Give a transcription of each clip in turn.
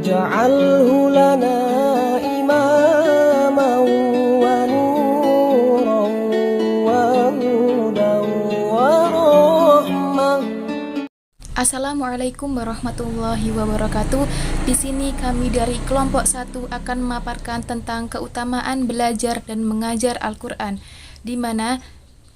واجعله لنا إماما ونورا وهدى ورحمة. Assalamualaikum warahmatullahi wabarakatuh. Di sini kami dari kelompok 1 akan memaparkan tentang keutamaan belajar dan mengajar Al-Quran, di mana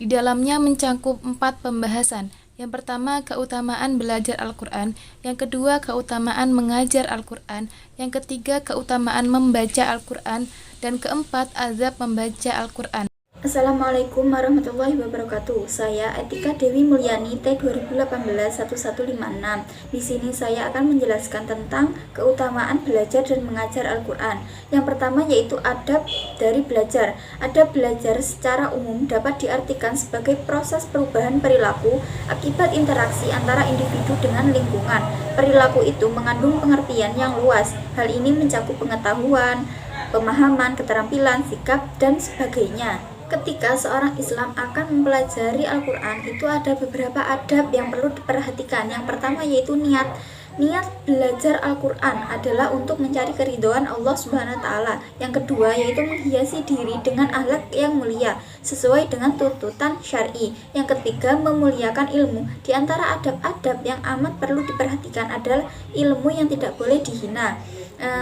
di dalamnya mencakup 4 pembahasan. Yang pertama, keutamaan belajar Al-Quran. Yang kedua, keutamaan mengajar Al-Quran. Yang ketiga, keutamaan membaca Al-Quran. Dan keempat, azab membaca Al-Quran. Assalamualaikum warahmatullahi wabarakatuh. Saya Etika Dewi Mulyani T 2018-1156. Di sini saya akan menjelaskan tentang keutamaan belajar dan mengajar Al-Quran. Yang pertama yaitu adab dari belajar. Adab belajar secara umum dapat diartikan sebagai proses perubahan perilaku akibat interaksi antara individu dengan lingkungan. Perilaku itu mengandung pengertian yang luas. Hal ini mencakup pengetahuan, pemahaman, keterampilan, sikap, dan sebagainya. Ketika seorang Islam akan mempelajari Al-Quran, itu ada beberapa adab yang perlu diperhatikan. Yang pertama yaitu niat. Niat belajar Al-Quran adalah untuk mencari keridhaan Allah Subhanahu wa Ta'ala. Yang kedua yaitu menghiasi diri dengan akhlak yang mulia sesuai dengan tuntutan syar'i. Yang ketiga, memuliakan ilmu. Di antara adab-adab yang amat perlu diperhatikan adalah ilmu yang tidak boleh dihina.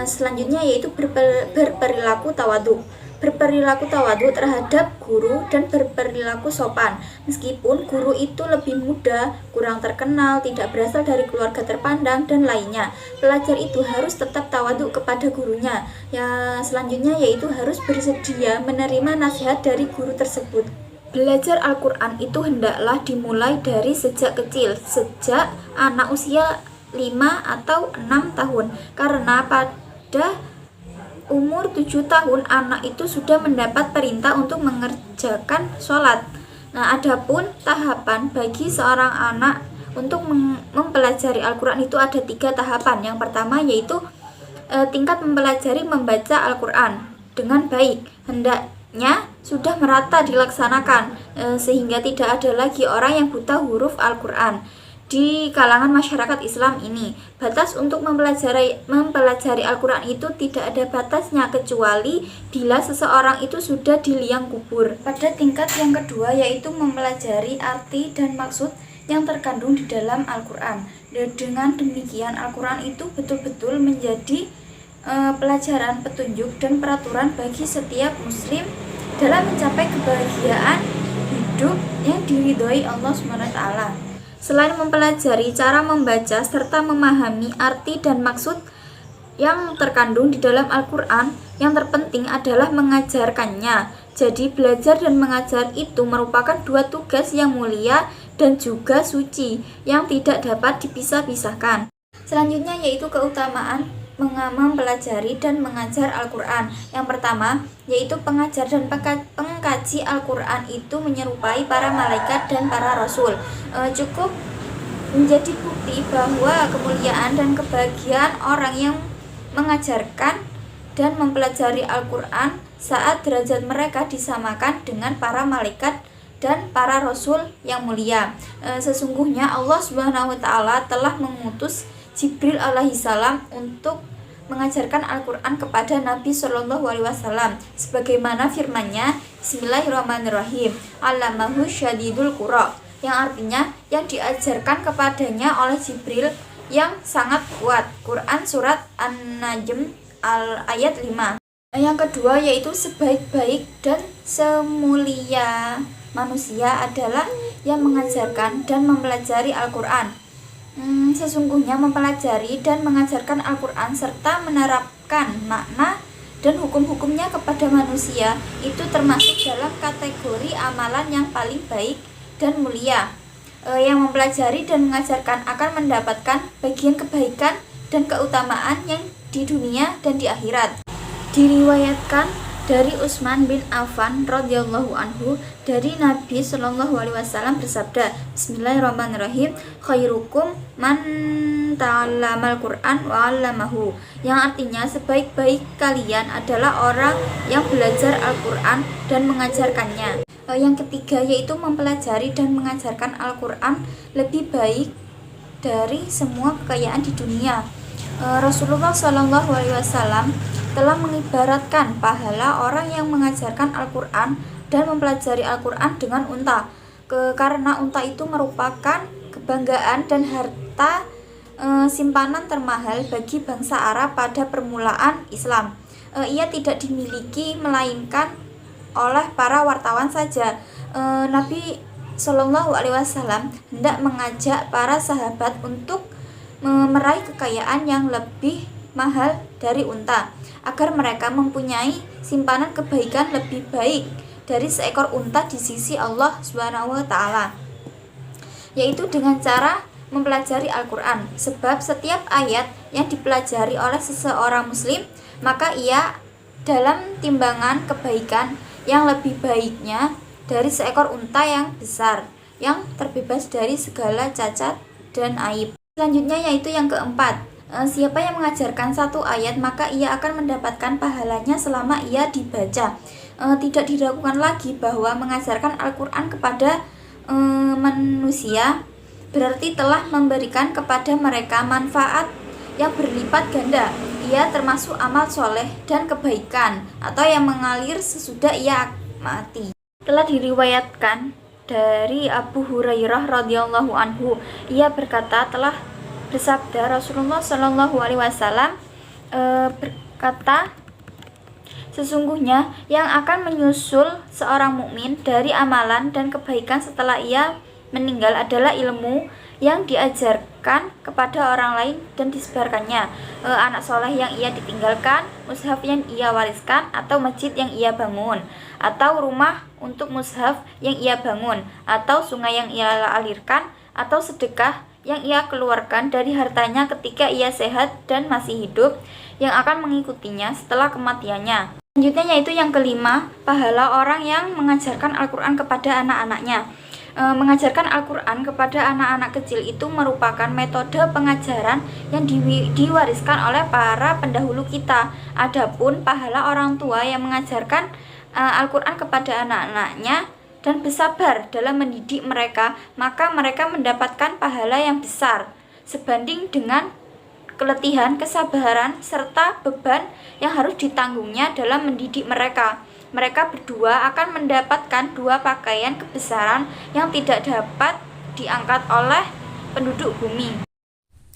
Selanjutnya yaitu berperilaku tawadhu. Berperilaku tawadhu terhadap guru dan berperilaku sopan. Meskipun guru itu lebih muda, kurang terkenal, tidak berasal dari keluarga terpandang, dan lainnya, pelajar itu harus tetap tawadhu kepada gurunya. Selanjutnya yaitu harus bersedia menerima nasihat dari guru tersebut. Belajar Al-Quran itu hendaklah dimulai dari sejak kecil, sejak anak usia 5 atau 6 tahun, karena pada umur 7 tahun anak itu sudah mendapat perintah untuk mengerjakan sholat. Nah, adapun tahapan bagi seorang anak untuk mempelajari Al-Quran itu ada 3 tahapan. Yang pertama yaitu tingkat mempelajari membaca Al-Quran dengan baik. Hendaknya sudah merata dilaksanakan sehingga tidak ada lagi orang yang buta huruf Al-Quran di kalangan masyarakat Islam ini. Batas untuk mempelajari Al-Quran itu tidak ada batasnya kecuali bila seseorang itu sudah di liang kubur. Pada tingkat yang kedua yaitu mempelajari arti dan maksud yang terkandung di dalam Al-Quran. Dengan demikian Al-Quran itu betul-betul menjadi pelajaran, petunjuk, dan peraturan bagi setiap muslim dalam mencapai kebahagiaan hidup yang diridhoi Allah SWT. Selain mempelajari cara membaca serta memahami arti dan maksud yang terkandung di dalam Al-Quran, yang terpenting adalah mengajarkannya. Jadi belajar dan mengajar itu merupakan 2 tugas yang mulia dan juga suci yang tidak dapat dipisah-pisahkan. Selanjutnya yaitu keutamaan mempelajari dan mengajar Al-Quran. Yang pertama yaitu pengajar dan pengkaji Al-Quran itu menyerupai para malaikat dan para rasul. Cukup menjadi bukti bahwa kemuliaan dan kebahagiaan orang yang mengajarkan dan mempelajari Al-Quran saat derajat mereka disamakan dengan para malaikat dan para rasul yang mulia. Sesungguhnya Allah Subhanahu wa Ta'ala telah mengutus Jibril alaihissalam untuk mengajarkan Al-Quran kepada Nabi Shallallahu Alaihi Wasallam, sebagaimana firman-Nya, Bismillahirrahmanirrahim, Allamahu syadidul qura, yang artinya yang diajarkan kepadanya oleh Jibril yang sangat kuat. Quran surat An-Najm ayat 5. Yang kedua yaitu sebaik-baik dan semulia manusia adalah yang mengajarkan dan mempelajari Al-Quran. Sesungguhnya mempelajari dan mengajarkan Al-Quran serta menerapkan makna dan hukum-hukumnya kepada manusia itu termasuk dalam kategori amalan yang paling baik dan mulia. Yang mempelajari dan mengajarkan akan mendapatkan bagian kebaikan dan keutamaan yang di dunia dan di akhirat. Diriwayatkan dari Utsman bin Affan radhiyallahu anhu dari Nabi Shallallahu Alaihi Wasallam bersabda, Bismillahirrahmanirrahim, khairukum man ta'allamal Quran wa 'allamahu, yang artinya sebaik-baik kalian adalah orang yang belajar Al-Quran dan mengajarkannya. Yang ketiga yaitu mempelajari dan mengajarkan Al-Quran lebih baik dari semua kekayaan di dunia. Rasulullah Shallallahu Alaihi Wasallam telah mengibaratkan pahala orang yang mengajarkan Al-Quran dan mempelajari Al-Quran dengan unta. Karena unta itu merupakan kebanggaan dan harta simpanan termahal bagi bangsa Arab pada permulaan Islam. Ia tidak dimiliki melainkan oleh para wartawan saja. Nabi Shallallahu Alaihi Wasallam hendak mengajak para sahabat untuk meraih kekayaan yang lebih mahal dari unta, agar mereka mempunyai simpanan kebaikan lebih baik dari seekor unta di sisi Allah Subhanahu wa taala, yaitu dengan cara mempelajari Al-Quran. Sebab setiap ayat yang dipelajari oleh seseorang muslim, maka ia dalam timbangan kebaikan yang lebih baiknya dari seekor unta yang besar, yang terbebas dari segala cacat dan aib. Selanjutnya yaitu yang keempat, siapa yang mengajarkan satu ayat maka ia akan mendapatkan pahalanya selama ia dibaca. Tidak diragukan lagi bahwa mengajarkan Al-Quran kepada manusia berarti telah memberikan kepada mereka manfaat yang berlipat ganda. Ia termasuk amal soleh dan kebaikan atau yang mengalir sesudah ia mati. Telah diriwayatkan dari Abu Hurairah radhiyallahu anhu, ia berkata, telah bersabda Rasulullah Shallallahu Alaihi Wasallam berkata, sesungguhnya yang akan menyusul seorang mukmin dari amalan dan kebaikan setelah ia meninggal adalah ilmu yang diajarkan kepada orang lain dan disebarkannya, anak soleh yang ia ditinggalkan, mushaf yang ia wariskan, atau masjid yang ia bangun, atau rumah untuk mushaf yang ia bangun, atau sungai yang ia alirkan, atau sedekah yang ia keluarkan dari hartanya ketika ia sehat dan masih hidup, yang akan mengikutinya setelah kematiannya. Selanjutnya yaitu yang kelima, pahala orang yang mengajarkan Al-Quran kepada anak-anaknya. Mengajarkan Al-Quran kepada anak-anak kecil itu merupakan metode pengajaran yang diwariskan oleh para pendahulu kita. Adapun pahala orang tua yang mengajarkan Al-Quran kepada anak-anaknya dan bersabar dalam mendidik mereka, maka mereka mendapatkan pahala yang besar sebanding dengan keletihan, kesabaran, serta beban yang harus ditanggungnya dalam mendidik mereka. Mereka berdua akan mendapatkan dua pakaian kebesaran yang tidak dapat diangkat oleh penduduk bumi.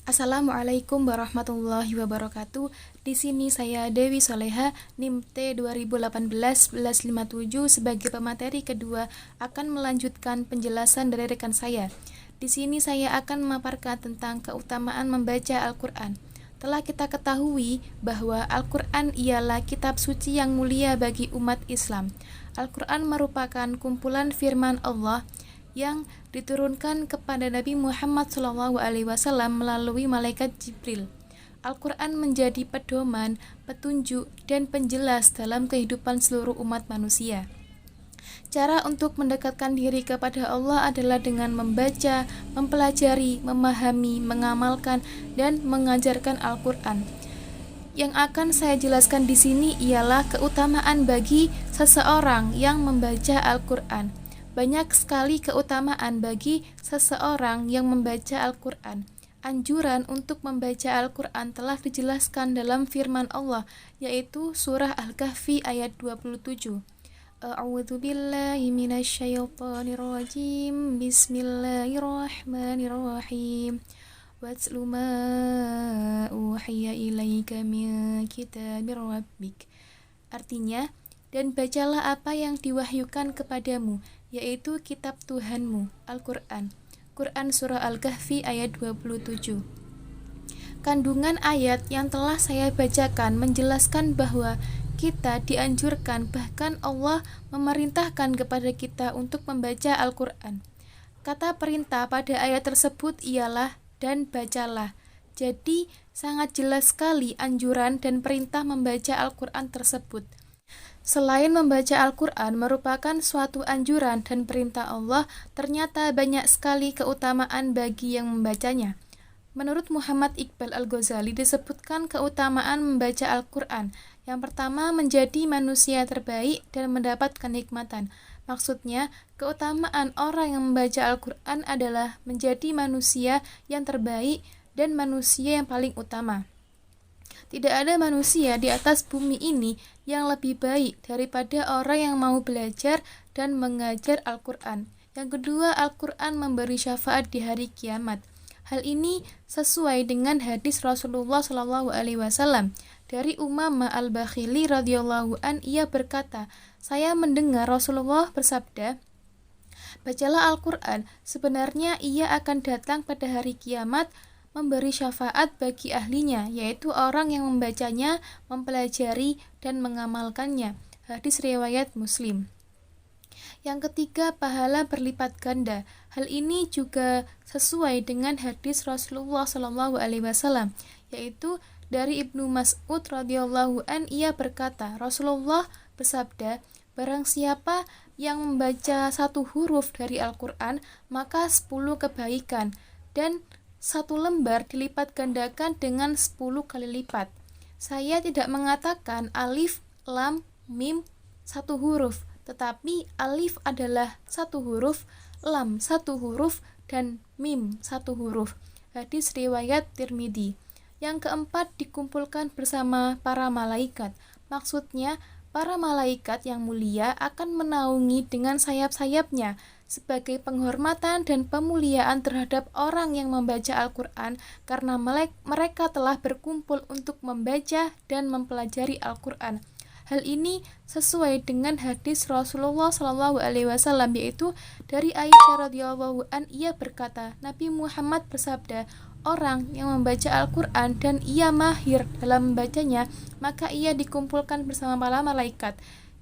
Assalamualaikum warahmatullahi wabarakatuh. Di sini saya Dewi Soleha, NIM T 2018-1157 sebagai pemateri kedua akan melanjutkan penjelasan dari rekan saya. Di sini saya akan memaparkan tentang keutamaan membaca Al-Quran. Telah kita ketahui bahwa Al-Quran ialah kitab suci yang mulia bagi umat Islam. Al-Quran merupakan kumpulan firman Allah yang diturunkan kepada Nabi Muhammad SAW melalui malaikat Jibril. Al-Quran menjadi pedoman, petunjuk, dan penjelas dalam kehidupan seluruh umat manusia. Cara untuk mendekatkan diri kepada Allah adalah dengan membaca, mempelajari, memahami, mengamalkan, dan mengajarkan Al-Quran. Yang akan saya jelaskan di sini ialah keutamaan bagi seseorang yang membaca Al-Quran. Banyak sekali keutamaan bagi seseorang yang membaca Al-Quran. Anjuran untuk membaca Al-Quran telah dijelaskan dalam firman Allah, yaitu surah Al-Kahfi ayat 27. A'udzu billahi minasyaitonir rajim. Bismillahirrahmanirrahim. Watslu ma uhiya ilaika min kitabir rabbik. Artinya, dan bacalah apa yang diwahyukan kepadamu, yaitu kitab Tuhanmu, Al-Quran. Quran surah Al-Kahfi ayat 27. Kandungan ayat yang telah saya bacakan menjelaskan bahwa kita dianjurkan, bahkan Allah memerintahkan kepada kita untuk membaca Al-Quran. Kata perintah pada ayat tersebut ialah dan bacalah. Jadi sangat jelas sekali anjuran dan perintah membaca Al-Quran tersebut. Selain membaca Al-Quran merupakan suatu anjuran dan perintah Allah, ternyata banyak sekali keutamaan bagi yang membacanya. Menurut Muhammad Iqbal Al-Ghazali disebutkan keutamaan membaca Al-Quran. Yang pertama, menjadi manusia terbaik dan mendapat kenikmatan. Maksudnya, keutamaan orang yang membaca Al-Quran adalah menjadi manusia yang terbaik dan manusia yang paling utama. Tidak ada manusia di atas bumi ini yang lebih baik daripada orang yang mau belajar dan mengajar Al-Quran. Yang kedua, Al-Quran memberi syafaat di hari kiamat. Hal ini sesuai dengan hadis Rasulullah SAW. Dari Umamah Al-Bakhili radhiyallahu an, ia berkata, saya mendengar Rasulullah bersabda, bacalah Al-Quran, sebenarnya ia akan datang pada hari kiamat memberi syafaat bagi ahlinya, yaitu orang yang membacanya, mempelajari, dan mengamalkannya. Hadis riwayat Muslim. Yang ketiga, pahala berlipat ganda. Hal ini juga sesuai dengan hadis Rasulullah SAW, yaitu dari Ibnu Mas'ud radhiyallahu an, ia berkata, Rasulullah bersabda, barang siapa yang membaca satu huruf dari Al-Quran, maka 10 kebaikan, dan satu lembar dilipat gandakan dengan 10 kali lipat. Saya tidak mengatakan alif, lam, mim satu huruf, tetapi alif adalah satu huruf, lam satu huruf, dan mim satu huruf. Hadis riwayat Tirmidzi. Yang keempat, dikumpulkan bersama para malaikat. Maksudnya, para malaikat yang mulia akan menaungi dengan sayap-sayapnya sebagai penghormatan dan pemuliaan terhadap orang yang membaca Al-Quran, karena mereka telah berkumpul untuk membaca dan mempelajari Al-Quran. Hal ini sesuai dengan hadis Rasulullah SAW, yaitu dari Aisyah radhiyallahu an, ia berkata, Nabi Muhammad bersabda, orang yang membaca Al-Quran dan ia mahir dalam membacanya, maka ia dikumpulkan bersama para malaikat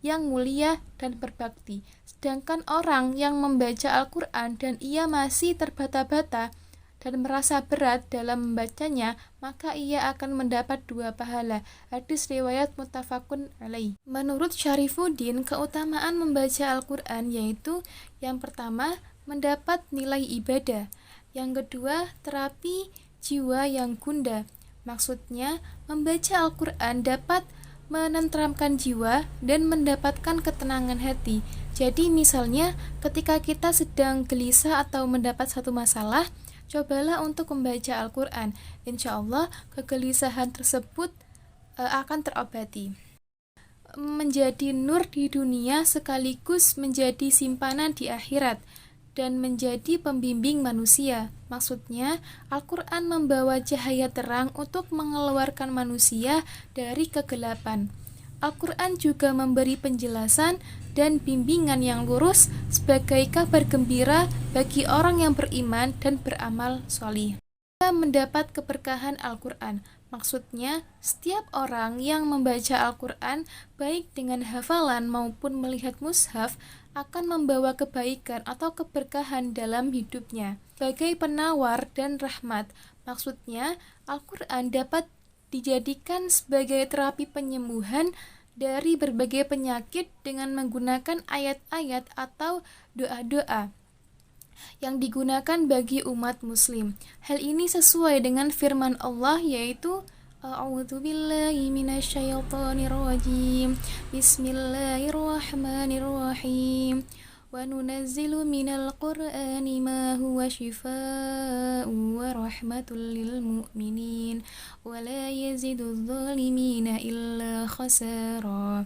yang mulia dan berbakti. Sedangkan orang yang membaca Al-Quran dan ia masih terbata-bata dan merasa berat dalam membacanya, maka ia akan mendapat 2 pahala. Hadis riwayat muttafaqun alaih. Menurut Syarifuddin, keutamaan membaca Al-Quran yaitu yang pertama, mendapat nilai ibadah. Yang kedua, terapi jiwa yang gundah. Maksudnya, membaca Al-Quran dapat menenteramkan jiwa dan mendapatkan ketenangan hati. Jadi misalnya, ketika kita sedang gelisah atau mendapat satu masalah, cobalah untuk membaca Al-Quran. Insya Allah, kegelisahan tersebut akan terobati. Menjadi nur di dunia sekaligus menjadi simpanan di akhirat dan menjadi pembimbing manusia. Maksudnya, Al-Quran membawa cahaya terang untuk mengeluarkan manusia dari kegelapan. Al-Quran juga memberi penjelasan dan bimbingan yang lurus sebagai kabar gembira bagi orang yang beriman dan beramal sholih. Kita mendapat keberkahan Al-Quran. Maksudnya, setiap orang yang membaca Al-Quran, baik dengan hafalan maupun melihat mushaf, akan membawa kebaikan atau keberkahan dalam hidupnya. Sebagai penawar dan rahmat, maksudnya Al-Quran dapat dijadikan sebagai terapi penyembuhan dari berbagai penyakit dengan menggunakan ayat-ayat atau doa-doa yang digunakan bagi umat muslim. Hal ini sesuai dengan firman Allah, yaitu A'udzubillahi minasyaitonirrajim. Bismillahirrahmanirrahim. Wa nunazzilu minal Qur'ani ma huwa shifaa'un wa rahmatul lil mu'minin wa la yazidudz zalimina illa khasara.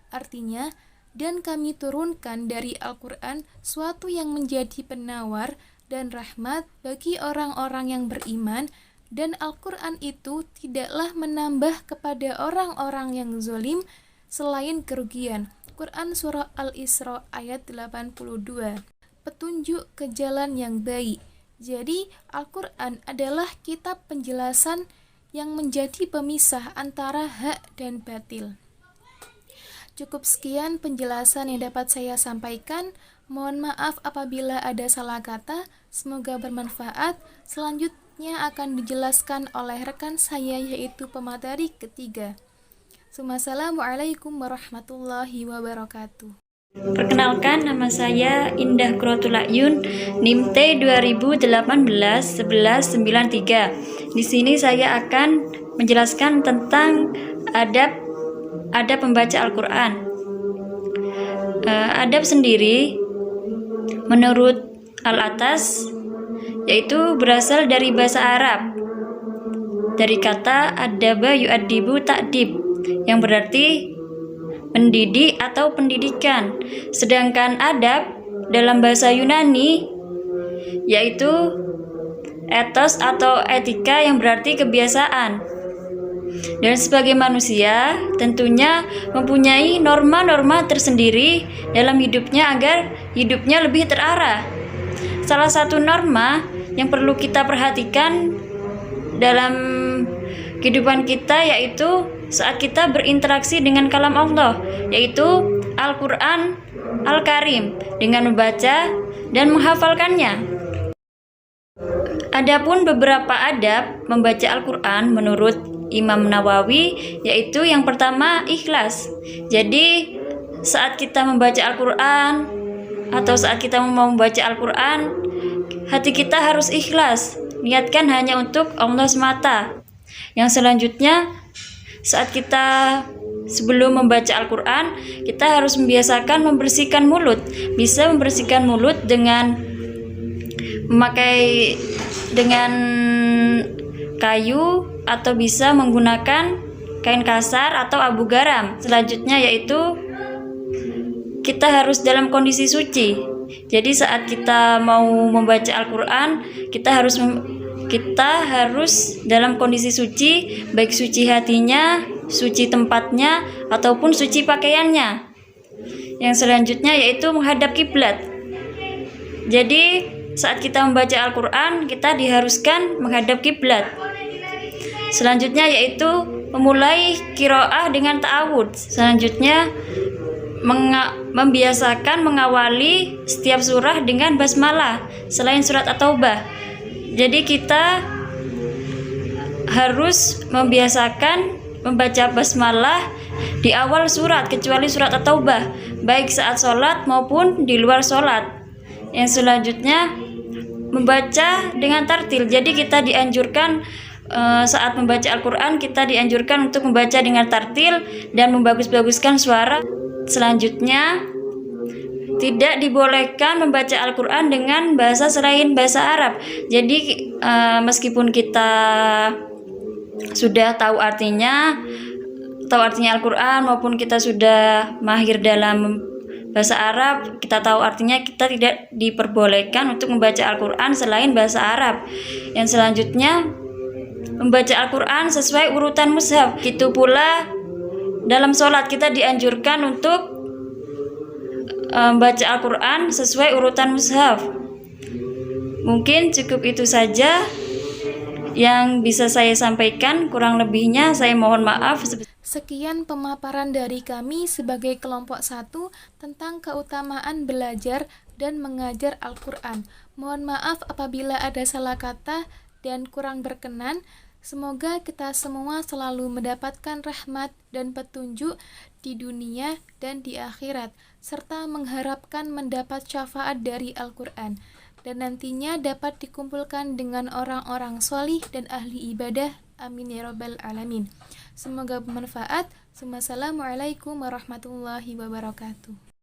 Artinya, dan kami turunkan dari Al-Quran suatu yang menjadi penawar dan rahmat bagi orang-orang yang beriman, dan Al-Quran itu tidaklah menambah kepada orang-orang yang zalim selain kerugian. Quran Surah Al-Isra ayat 82. Petunjuk ke jalan yang baik. Jadi, Al-Quran adalah kitab penjelasan yang menjadi pemisah antara hak dan batil. Cukup sekian penjelasan yang dapat saya sampaikan. Mohon maaf apabila ada salah kata. Semoga bermanfaat. Selanjutnya akan dijelaskan oleh rekan saya, yaitu pemateri ketiga. Assalamualaikum warahmatullahi wabarakatuh. Perkenalkan, nama saya Indah Quratul Ayun, NIM T 2018-1193. Di sini saya akan menjelaskan tentang adab membaca Al-Quran. Adab sendiri menurut Al-Atas yaitu berasal dari bahasa Arab dari kata adaba yu'addibu ta'dib, yang berarti mendidik atau pendidikan. Sedangkan adab dalam bahasa Yunani yaitu ethos atau etika, yang berarti kebiasaan. Dan sebagai manusia tentunya mempunyai norma-norma tersendiri dalam hidupnya agar hidupnya lebih terarah. Salah satu norma yang perlu kita perhatikan dalam kehidupan kita yaitu saat kita berinteraksi dengan kalam Allah, yaitu Al-Quran Al-Karim, dengan membaca dan menghafalkannya. Adapun beberapa adab membaca Al-Quran menurut Imam Nawawi, yaitu yang pertama ikhlas. Jadi saat kita membaca Al-Quran atau saat kita mau membaca Al-Quran, hati kita harus ikhlas, niatkan hanya untuk Allah semata. Yang selanjutnya, saat kita sebelum membaca Al-Quran, kita harus membiasakan membersihkan mulut. Bisa membersihkan mulut dengan memakai dengan kayu atau bisa menggunakan kain kasar atau abu garam. Selanjutnya yaitu kita harus dalam kondisi suci. Jadi saat kita mau membaca Al-Quran, kita harus dalam kondisi suci, baik suci hatinya, suci tempatnya, ataupun suci pakaiannya. Yang selanjutnya yaitu menghadap kiblat. Jadi saat kita membaca Al-Quran, kita diharuskan menghadap kiblat. Selanjutnya yaitu memulai qiraah dengan ta'awudz. Selanjutnya membiasakan mengawali setiap surah dengan basmalah selain surat At-Taubah. Jadi kita harus membiasakan membaca basmalah di awal surat kecuali surat At-Taubah, baik saat sholat maupun di luar sholat. Yang selanjutnya membaca dengan tartil. Jadi kita dianjurkan saat membaca Al-Quran, kita dianjurkan untuk membaca dengan tartil dan membagus-baguskan suara. Selanjutnya, tidak dibolehkan membaca Al-Quran dengan bahasa selain bahasa Arab. Jadi meskipun kita sudah tahu artinya Al-Quran, maupun kita sudah mahir dalam bahasa Arab, kita tahu artinya, kita tidak diperbolehkan untuk membaca Al-Quran selain bahasa Arab. Yang selanjutnya, membaca Al-Quran sesuai urutan mushaf. Itu pula dalam sholat kita dianjurkan untuk membaca Al-Quran sesuai urutan mushaf. Mungkin cukup itu saja yang bisa saya sampaikan, kurang lebihnya saya mohon maaf. Sekian pemaparan dari kami sebagai kelompok 1 tentang keutamaan belajar dan mengajar Al-Quran. Mohon maaf apabila ada salah kata dan kurang berkenan. Semoga kita semua selalu mendapatkan rahmat dan petunjuk di dunia dan di akhirat, serta mengharapkan mendapat syafaat dari Al-Quran, dan nantinya dapat dikumpulkan dengan orang-orang solih dan ahli ibadah. Amin ya rabbal alamin. Semoga bermanfaat. Wassalamualaikum warahmatullahi wabarakatuh.